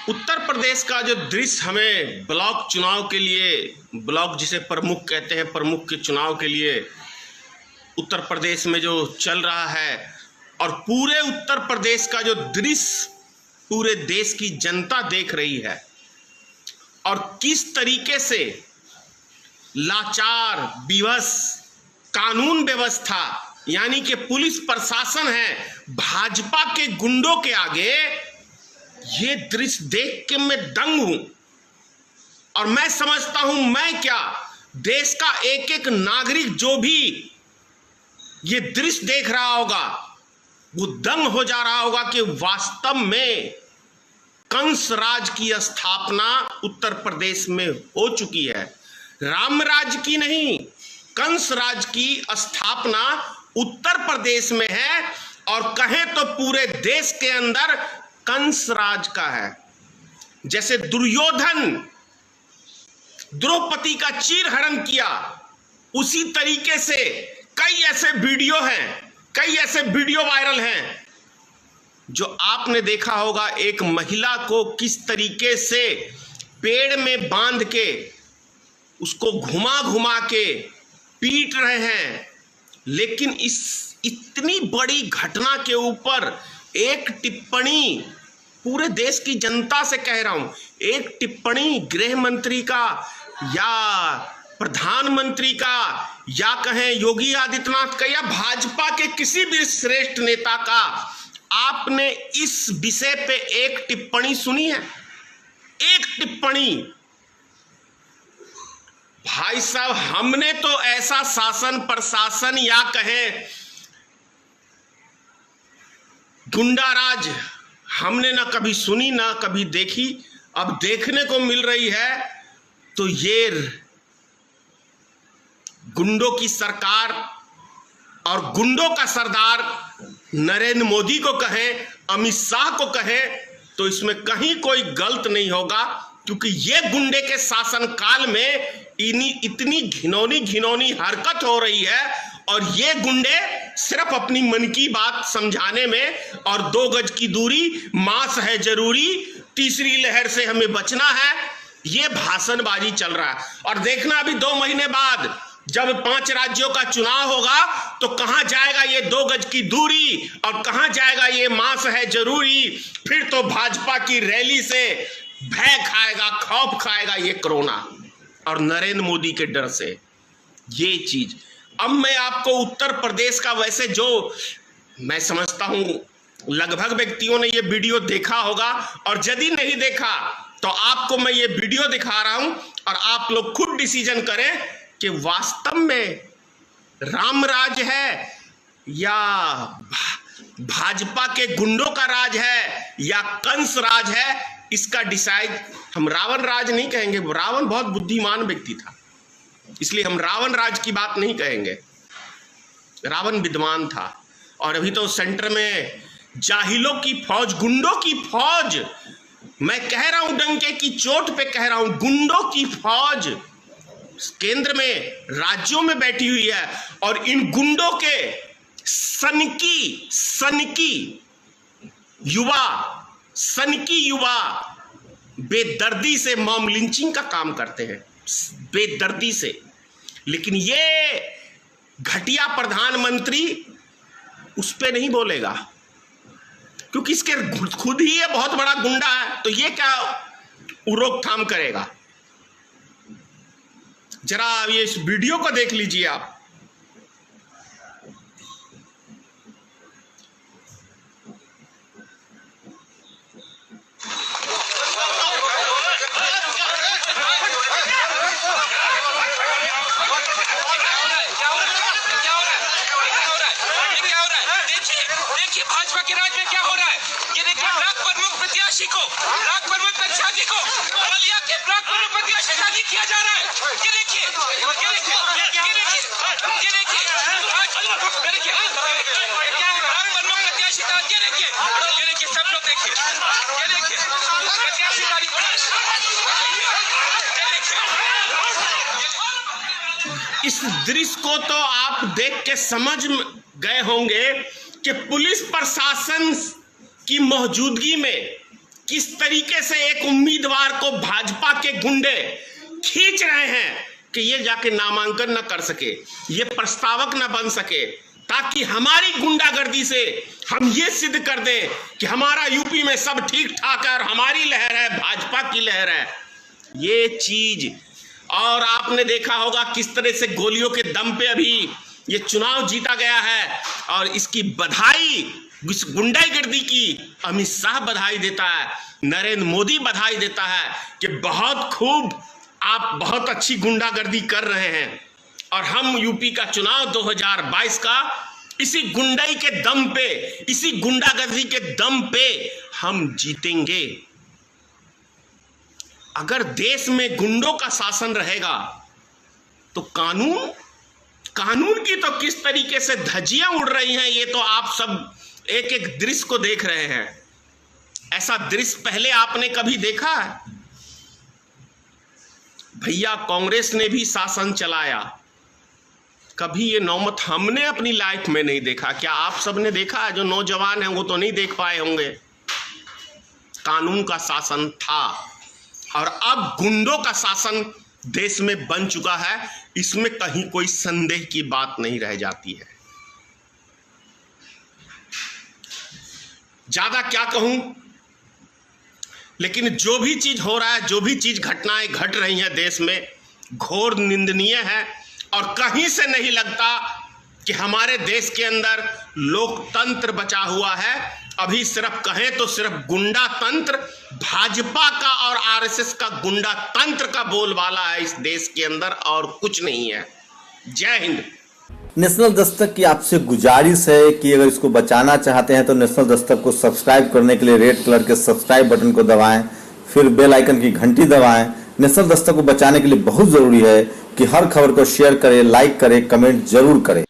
उत्तर प्रदेश का जो दृश्य हमें ब्लॉक चुनाव के लिए, ब्लॉक जिसे प्रमुख कहते हैं, प्रमुख के चुनाव के लिए उत्तर प्रदेश में जो चल रहा है, और पूरे उत्तर प्रदेश का जो दृश्य पूरे देश की जनता देख रही है, और किस तरीके से लाचार विवश कानून व्यवस्था यानी कि पुलिस प्रशासन है भाजपा के गुंडों के आगे, ये दृश्य देख के मैं दंग हूं। और मैं समझता हूं, मैं क्या, देश का एक एक नागरिक जो भी ये दृश्य देख रहा होगा वो दंग हो जा रहा होगा कि वास्तव में कंस राज की स्थापना उत्तर प्रदेश में हो चुकी है। राम राज की नहीं, कंस राज की स्थापना उत्तर प्रदेश में है, और कहें तो पूरे देश के अंदर कंस राज का है। जैसे दुर्योधन द्रौपदी का चीरहरण किया, उसी तरीके से कई ऐसे वीडियो हैं, कई ऐसे वीडियो वायरल हैं जो आपने देखा होगा, एक महिला को किस तरीके से पेड़ में बांध के उसको घुमा घुमा के पीट रहे हैं। लेकिन इस इतनी बड़ी घटना के ऊपर एक टिप्पणी, पूरे देश की जनता से कह रहा हूं, एक टिप्पणी गृह मंत्री का या प्रधानमंत्री का या कहें योगी आदित्यनाथ का या भाजपा के किसी भी श्रेष्ठ नेता का, आपने इस विषय पे एक टिप्पणी सुनी है? एक टिप्पणी? भाई साहब, हमने तो ऐसा शासन प्रशासन या कहें गुंडाराज हमने ना कभी सुनी ना कभी देखी। अब देखने को मिल रही है तो ये गुंडों की सरकार और गुंडों का सरदार नरेंद्र मोदी को कहें, अमित शाह को कहें, तो इसमें कहीं कोई गलत नहीं होगा, क्योंकि ये गुंडे के शासन काल में इतनी घिनौनी हरकत हो रही है, और ये गुंडे सिर्फ अपनी मन की बात समझाने में, और 2 गज की दूरी, मास्क है जरूरी, तीसरी लहर से हमें बचना है, ये भाषणबाजी चल रहा है। और देखना अभी 2 महीने बाद जब 5 राज्यों का चुनाव होगा तो कहां जाएगा ये 2 गज की दूरी, और कहां जाएगा ये मास्क है जरूरी। फिर तो भाजपा की रैली से भय खाएगा, खौफ खाएगा ये कोरोना, और नरेंद्र मोदी के डर से ये चीज। अब मैं आपको उत्तर प्रदेश का, वैसे जो मैं समझता हूं लगभग व्यक्तियों ने ये वीडियो देखा होगा, और यदि नहीं देखा तो आपको मैं ये वीडियो दिखा रहा हूं, और आप लोग खुद डिसीजन करें कि वास्तव में राम राज है या भाजपा के गुंडों का राज है या कंस राज है। इसका डिसाइड हम रावण राज नहीं कहेंगे, रावण बहुत बुद्धिमान व्यक्ति था, इसलिए हम रावण राज की बात नहीं कहेंगे। रावण विद्वान था, और अभी तो सेंटर में जाहिलों की फौज, गुंडों की फौज, मैं कह रहा हूं डंके की चोट पे कह रहा हूं, गुंडों की फौज केंद्र में, राज्यों में बैठी हुई है, और इन गुंडों के सनकी युवा बेदर्दी से मॉब लिंचिंग का काम करते हैं, बेदर्दी से। लेकिन ये घटिया प्रधानमंत्री उस पे नहीं बोलेगा, क्योंकि इसके खुद ही ये बहुत बड़ा गुंडा है, तो ये क्या रोकथाम करेगा। जरा ये इस वीडियो को देख लीजिए आप। देखिए भाजपा के राज में क्या हो रहा है। ये देखिए ब्लॉक प्रमुख प्रत्याशी को, ब्लॉक प्रमुख प्रत्याशी को बलिया के ब्लॉक प्रमुख प्रत्याशी शादी किया जा रहा है। ये देखिए, ये देखिए, ये देखिए, ये देखिए, ब्लॉक प्रमुख प्रत्याशी का, ये देखिए, सब लोग देखिए, ये देखिए प्रत्याशी का, इस दृश्य को तो आप देख के समझ गए होंगे कि पुलिस प्रशासन की मौजूदगी में किस तरीके से एक उम्मीदवार को भाजपा के गुंडे खींच रहे हैं कि ये जाके नामांकन न कर सके, ये प्रस्तावक न बन सके, ताकि हमारी गुंडागर्दी से हम ये सिद्ध कर दें कि हमारा यूपी में सब ठीक ठाक है और हमारी लहर है, भाजपा की लहर है। ये चीज, और आपने देखा होगा किस तरह से गोलियों के दम पे अभी ये चुनाव जीता गया है, और इसकी बधाई, इस गुंडागर्दी की अमित शाह बधाई देता है, नरेंद्र मोदी बधाई देता है कि बहुत खूब, आप बहुत अच्छी गुंडागर्दी कर रहे हैं। और हम यूपी का चुनाव 2022 का इसी गुंडाई के दम पे, इसी गुंडागर्दी के दम पे हम जीतेंगे। अगर देश में गुंडों का शासन रहेगा तो कानून की तो किस तरीके से धज्जियां उड़ रही हैं, ये तो आप सब एक एक दृश्य को देख रहे हैं। ऐसा दृश्य पहले आपने कभी देखा है? भैया, कांग्रेस ने भी शासन चलाया, कभी ये नौबत हमने अपनी लाइफ में नहीं देखा। क्या आप सब ने देखा? जो नौजवान हैं वो तो नहीं देख पाए होंगे। कानून का शासन था और अब गुंडों का शासन देश में बन चुका है, इसमें कहीं कोई संदेह की बात नहीं रह जाती है। ज्यादा क्या कहूं, लेकिन जो भी चीज हो रहा है, जो भी चीज घटनाएं घट रही हैं देश में, घोर निंदनीय है। और कहीं से नहीं लगता कि हमारे देश के अंदर लोकतंत्र बचा हुआ है। अभी सिर्फ कहें तो सिर्फ गुंडा तंत्र, भाजपा का और आरएसएस का गुंडा तंत्र का बोलबाला है इस देश के अंदर, और कुछ नहीं है। जय हिंद। नेशनल दस्तक की आपसे गुजारिश है कि अगर इसको बचाना चाहते हैं तो नेशनल दस्तक को सब्सक्राइब करने के लिए रेड कलर के सब्सक्राइब बटन को दबाएं, फिर बेल आइकन की घंटी दबाएं। नेशनल दस्तक को बचाने के लिए बहुत जरूरी है कि हर खबर को शेयर करें, लाइक करें, कमेंट जरूर करें।